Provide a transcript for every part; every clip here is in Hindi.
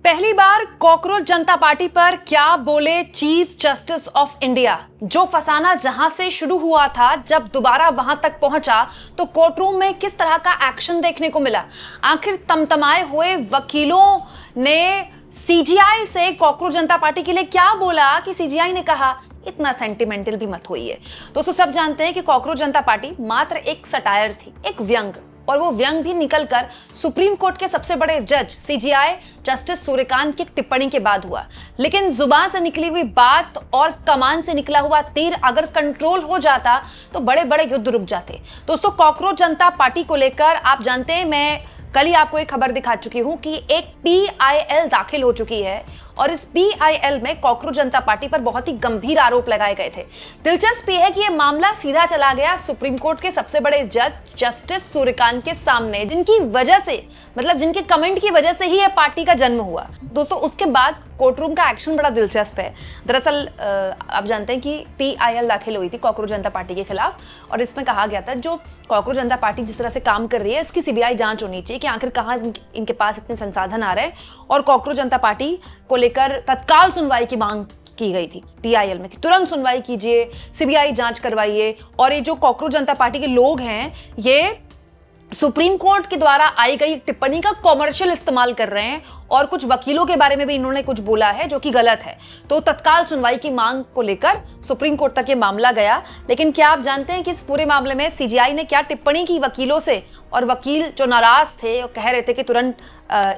पहली बार कॉकरोच जनता पार्टी पर क्या बोले चीफ जस्टिस ऑफ इंडिया। जो फसाना जहां से शुरू हुआ था, जब दोबारा वहां तक पहुंचा तो कोर्टरूम में किस तरह का एक्शन देखने को मिला। आखिर तमतमाए हुए वकीलों ने सीजीआई से कॉकरोच जनता पार्टी के लिए क्या बोला कि सीजीआई ने कहा इतना सेंटिमेंटल भी मत होइए। दोस्तों, सब जानते हैं कि कॉकरोच जनता पार्टी मात्र एक सटायर थी, एक व्यंग, और वो व्यंग भी निकलकर सुप्रीम कोर्ट के सबसे बड़े जज सीजीआई जस्टिस सूर्यकांत की टिप्पणी के बाद हुआ। लेकिन जुबान से निकली हुई बात और कमान से निकला हुआ तीर अगर कंट्रोल हो जाता तो बड़े बड़े युद्ध रुक जाते। दोस्तों, कॉकरोच जनता पार्टी को लेकर आप जानते हैं, मैं कल ही आपको एक खबर दिखा चुकी हूं कि एक पीआईएल दाखिल हो चुकी है और इस पीआईएल में कॉकरोच जनता पार्टी पर बहुत ही गंभीर आरोप लगाए गए थे। दिलचस्प यह है कि यह मामला सीधा चला गया सुप्रीम कोर्ट के सबसे बड़े जज जस्टिस सूर्यकांत के सामने, जिनकी वजह से, मतलब जिनके कमेंट की वजह से ही यह पार्टी का जन्म हुआ। दोस्तों, उसके बाद कोर्टरूम का एक्शन बड़ा दिलचस्प है। दरअसल आप जानते हैं कि पीआईएल दाखिल हुई थी कॉकरोच जनता पार्टी के खिलाफ और इसमें कहा गया था जो कॉकरोच जनता पार्टी जिस तरह से काम कर रही है इसकी सीबीआई जांच होनी चाहिए कि आखिर कहाँ इनके पास इतने संसाधन आ रहे हैं। और कॉकरोच जनता पार्टी को लेकर तत्काल सुनवाई की मांग की गई थी पीआईएल में कि तुरंत सुनवाई कीजिए, सीबीआई जांच करवाइए। और ये जो कॉकरोच जनता पार्टी के लोग हैं, ये सुप्रीम कोर्ट के द्वारा आई गई टिप्पणी का कॉमर्शियल इस्तेमाल कर रहे हैं और कुछ वकीलों के बारे में भी इन्होंने कुछ बोला है जो कि गलत है। तो तत्काल सुनवाई की मांग को लेकर सुप्रीम कोर्ट तक ये मामला गया। लेकिन क्या आप जानते हैं कि इस पूरे मामले में सीजीआई ने क्या टिप्पणी की वकीलों से, और वकील जो नाराज थे और कह रहे थे कि तुरंत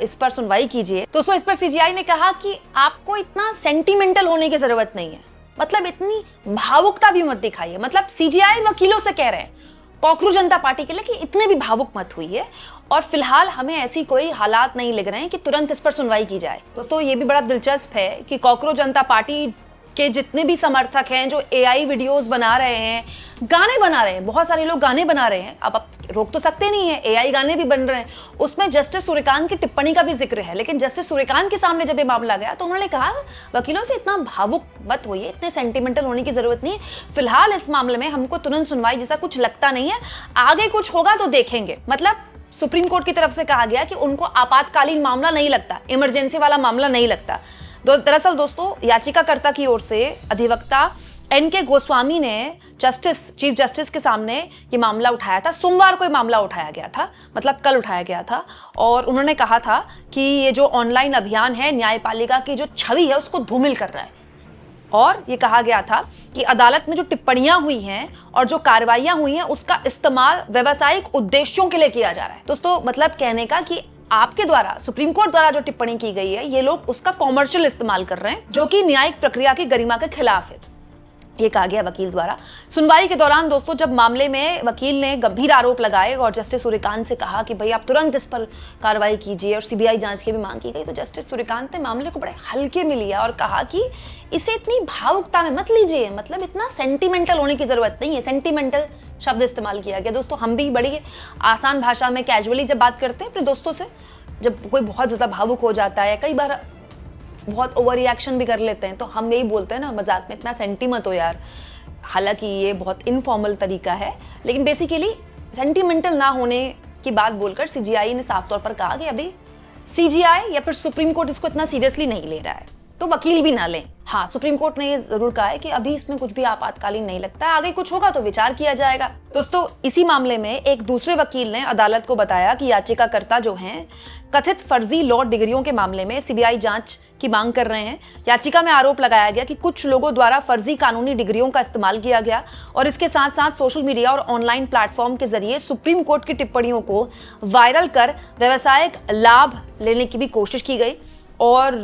इस पर सुनवाई कीजिए। दोस्तों, इस पर सीजीआई ने कहा कि आपको इतना सेंटिमेंटल होने की जरूरत नहीं है, मतलब इतनी भावुकता भी मत दिखाइए। मतलब सीजीआई वकीलों से कह रहे हैं कॉकरोच जनता पार्टी के लिए कि इतने भी भावुक मत हुई है और फिलहाल हमें ऐसी कोई हालात नहीं लग रहे हैं कि तुरंत इस पर सुनवाई की जाए। दोस्तों, ये भी बड़ा दिलचस्प है कि कॉकरोच जनता पार्टी के जितने भी समर्थक हैं जो एआई वीडियोस बना रहे हैं, गाने बना रहे हैं, बहुत सारे लोग गाने बना रहे हैं, अब आप रोक तो सकते नहीं है, एआई गाने भी बन रहे हैं, उसमें जस्टिस सूर्यकांत की टिप्पणी का भी जिक्र है। लेकिन जस्टिस सूर्यकांत के सामने जब ये मामला गया तो उन्होंने कहा वकीलों से इतना भावुक मत होइए, इतने सेंटिमेंटल होने की जरूरत नहीं है, फिलहाल इस मामले में हमको तुरंत सुनवाई जैसा कुछ लगता नहीं है, आगे कुछ होगा तो देखेंगे। मतलब सुप्रीम कोर्ट की तरफ से कहा गया कि उनको आपातकालीन मामला नहीं लगता, इमरजेंसी वाला मामला नहीं लगता। दरअसल दोस्तों, याचिकाकर्ता की ओर से अधिवक्ता एनके गोस्वामी ने चीफ जस्टिस के सामने ये मामला उठाया था। सोमवार को ये मामला उठाया गया था, मतलब कल उठाया गया था, और उन्होंने कहा था कि ये जो ऑनलाइन अभियान है न्यायपालिका की जो छवि है उसको धूमिल कर रहा है। और ये कहा गया था कि अदालत में जो टिप्पणियां हुई हैं और जो कार्रवाइयां हुई हैं उसका इस्तेमाल व्यावसायिक उद्देश्यों के लिए किया जा रहा है। दोस्तों, मतलब कहने का कि आपके द्वारा, सुप्रीम कोर्ट द्वारा जो टिप्पणी की गई है, ये लोग उसका कॉमर्शियल इस्तेमाल कर रहे हैं जो कि न्यायिक प्रक्रिया की गरिमा के खिलाफ है, ये कहा गया वकील द्वारा। सुनवाई के दौरान दोस्तों, जब मामले में वकील ने गंभीर आरोप लगाए और जस्टिस सूर्यकांत से कहा कि भाई आप तुरंत इस पर कार्रवाई कीजिए और सीबीआई जांच की भी मांग की गई, तो जस्टिस सूर्यकांत ने मामले को बड़े हल्के में लिया और कहा कि इसे इतनी भावुकता में मत लीजिए, मतलब इतना सेंटिमेंटल होने की जरूरत नहीं है। सेंटिमेंटल शब्द इस्तेमाल किया गया। दोस्तों, हम भी बड़ी आसान भाषा में कैजुअली जब बात करते हैं अपने दोस्तों से, जब कोई बहुत ज़्यादा भावुक हो जाता है, कई बार बहुत ओवर रिएक्शन भी कर लेते हैं, तो हम यही बोलते हैं ना मजाक में, इतना सेंटी मत हो यार। हालांकि ये बहुत इनफॉर्मल तरीका है, लेकिन बेसिकली सेंटिमेंटल ना होने की बात बोलकर सीजीआई ने साफ तौर पर कहा कि अभी सीजीआई या फिर सुप्रीम कोर्ट इसको इतना सीरियसली नहीं ले रहा है, तो वकील भी ना लें। हाँ, सुप्रीम कोर्ट ने ये जरूर कहा है कि अभी इसमें कुछ भी आपातकालीन नहीं लगता है, आगे कुछ होगा तो विचार किया जाएगा। दोस्तों, इसी मामले में एक दूसरे वकील ने अदालत को बताया कि याचिकाकर्ता जो हैं कथित फर्जी लॉ डिग्रियों के मामले में सीबीआई जांच की मांग कर रहे हैं। याचिका में आरोप लगाया गया कि कुछ लोगों द्वारा फर्जी कानूनी डिग्रियों का इस्तेमाल किया गया और इसके साथ साथ सोशल मीडिया और ऑनलाइन प्लेटफॉर्म के जरिए सुप्रीम कोर्ट की टिप्पणियों को वायरल कर व्यवसायिक लाभ लेने की भी कोशिश की गई। और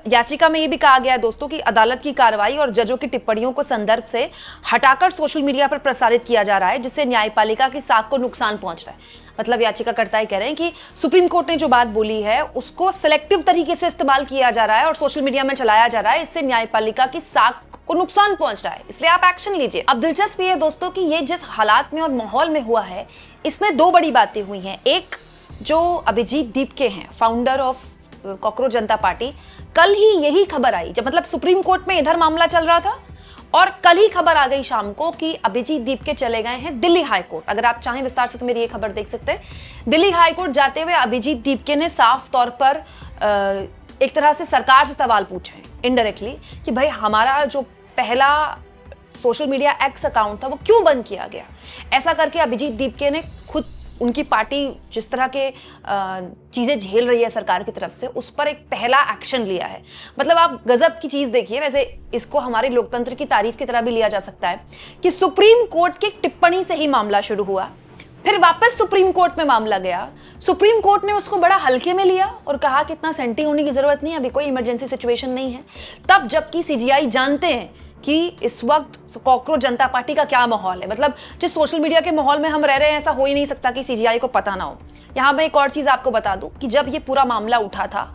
याचिका में ये भी कहा गया है दोस्तों कि अदालत की कार्रवाई और जजों की टिप्पणियों को संदर्भ से हटाकर सोशल मीडिया पर प्रसारित किया जा रहा है, जिससे न्यायपालिका की साख को नुकसान पहुंच रहा है। मतलब याचिकाकर्ता कह रहे हैं कि सुप्रीम कोर्ट ने जो बात बोली है उसको सिलेक्टिव तरीके से इस्तेमाल किया जा रहा है और सोशल मीडिया में चलाया जा रहा है, इससे न्यायपालिका की साख को नुकसान पहुंच रहा है, इसलिए आप एक्शन लीजिए। अब दिलचस्प ये है दोस्तों कि ये जिस हालात में और माहौल में हुआ है, इसमें दो बड़ी बातें हुई हैं। एक, जो अभिजीत दीपके हैं, founder of cockroach Janata party, कल ही यही खबर आई, जब मतलब सुप्रीम कोर्ट में इधर मामला चल रहा था और कल ही खबर आ गई शाम को कि अभिजीत दीपके चले गए हैं दिल्ली हाई कोर्ट। अगर आप चाहें विस्तार से तो मेरी ये खबर देख सकते हैं। दिल्ली हाई कोर्ट जाते हुए अभिजीत दीपके ने साफ तौर पर एक तरह से सरकार से सवाल पूछे इनडायरेक्टली कि भाई हमारा जो पहला सोशल मीडिया एक्स अकाउंट था वो क्यों बंद किया गया। ऐसा करके अभिजीत दीपके ने खुद उनकी पार्टी जिस तरह के चीज़ें झेल रही है सरकार की तरफ से, उस पर एक पहला एक्शन लिया है। मतलब आप गजब की चीज़ देखिए, वैसे इसको हमारे लोकतंत्र की तारीफ की तरह भी लिया जा सकता है कि सुप्रीम कोर्ट की टिप्पणी से ही मामला शुरू हुआ, फिर वापस सुप्रीम कोर्ट में मामला गया, सुप्रीम कोर्ट ने उसको बड़ा हल्के में लिया और कहा कि इतना सेंटी होने की जरूरत नहीं है, अभी कोई इमरजेंसी सिचुएशन नहीं है। तब जबकि सीजीआई जानते हैं कि इस वक्त कॉकरोच जनता पार्टी का क्या माहौल है, मतलब जिस सोशल मीडिया के माहौल में हम रह रहे हैं ऐसा हो ही नहीं सकता कि सीजीआई को पता ना हो। यहाँ मैं एक और चीज़ आपको बता दूं कि जब ये पूरा मामला उठा था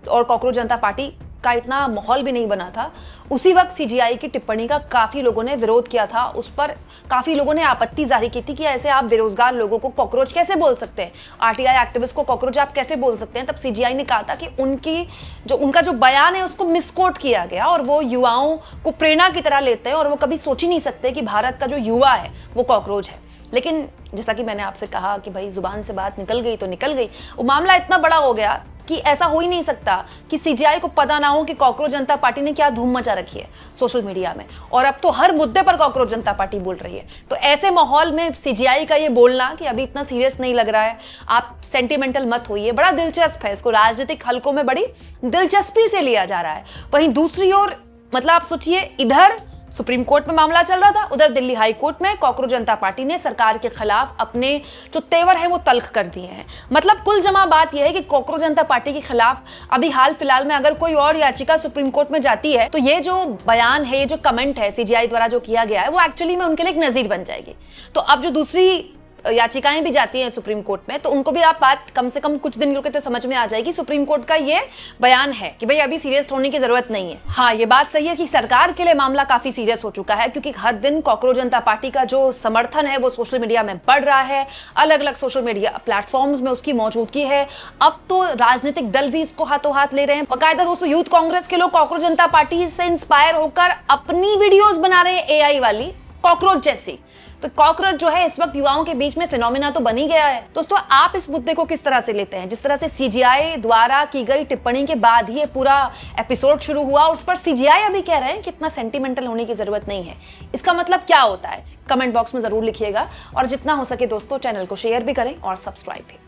और कॉकरोच जनता पार्टी का इतना माहौल भी नहीं बना था, उसी वक्त सीजीआई की टिप्पणी का काफ़ी लोगों ने विरोध किया था, उस पर काफ़ी लोगों ने आपत्ति जाहिर की थी कि ऐसे आप बेरोजगार लोगों को कॉकरोच कैसे बोल सकते हैं, आरटीआई एक्टिविस्ट को कॉकरोच आप कैसे बोल सकते हैं। तब सीजीआई ने कहा था कि उनका जो बयान है उसको मिसकोट किया गया और वो युवाओं को प्रेरणा की तरह लेते हैं और वो कभी सोच ही नहीं सकते कि भारत का जो युवा है वो कॉकरोच है। लेकिन जैसा कि मैंने आपसे कहा कि भाई जुबान से बात निकल गई तो निकल गई, वो मामला इतना बड़ा हो गया कि ऐसा हो ही नहीं सकता कि सीजीआई को पता ना हो कि कॉकरोच जनता पार्टी ने क्या धूम मचा रखी है सोशल मीडिया में, और अब तो हर मुद्दे पर कॉकरोच जनता पार्टी बोल रही है। तो ऐसे माहौल में सीजीआई का ये बोलना कि अभी इतना सीरियस नहीं लग रहा है, आप सेंटिमेंटल मत होइए, बड़ा दिलचस्प है। इसको राजनीतिक हलकों में बड़ी दिलचस्पी से लिया जा रहा है। वहीं दूसरी ओर मतलब आप सोचिए, इधर सुप्रीम कोर्ट में मामला चल रहा था, उधर दिल्ली हाई कोर्ट में कॉकरोच जनता पार्टी ने सरकार के खिलाफ अपने जो तेवर है वो तल्ख कर दिए हैं। मतलब कुल जमा बात यह है कि कॉकरोच जनता पार्टी के खिलाफ अभी हाल फिलहाल में अगर कोई और याचिका सुप्रीम कोर्ट में जाती है तो ये जो बयान है, ये जो कमेंट है सीजीआई द्वारा जो किया गया है, वो एक्चुअली में उनके लिए एक नजीर बन जाएगी। तो अब जो दूसरी याचिकाएं भी जाती हैं सुप्रीम कोर्ट में, तो उनको भी आप बात कम से कम कुछ दिन रुके तो समझ में आ जाएगी। सुप्रीम कोर्ट का ये बयान है कि भाई अभी सीरियस होने की जरूरत नहीं है। हाँ, ये बात सही है कि सरकार के लिए मामला काफी सीरियस हो चुका है, क्योंकि हर दिन कॉकरोच जनता पार्टी का जो समर्थन है वो सोशल मीडिया में बढ़ रहा है, अलग अलग सोशल मीडिया प्लेटफॉर्म्स में उसकी मौजूदगी है। अब तो राजनीतिक दल भी इसको हाथों हाथ ले रहे हैं। बाकायदा दोस्तों, यूथ कांग्रेस के लोग कॉकरोच जनता पार्टी से इंस्पायर होकर अपनी वीडियोज बना रहे हैं एआई वाली, कॉकरोच जैसी। तो कॉकरोच जो है इस वक्त युवाओं के बीच में फिनोमिना तो बन ही गया है। दोस्तों, आप इस मुद्दे को किस तरह से लेते हैं? जिस तरह से सीजीआई द्वारा की गई टिप्पणी के बाद ही ये पूरा एपिसोड शुरू हुआ, उस पर सीजीआई अभी कह रहे हैं कि इतना सेंटिमेंटल होने की जरूरत नहीं है। इसका मतलब क्या होता है? कमेंट बॉक्स में जरूर लिखिएगा और जितना हो सके दोस्तों चैनल को शेयर भी करें और सब्सक्राइब भी।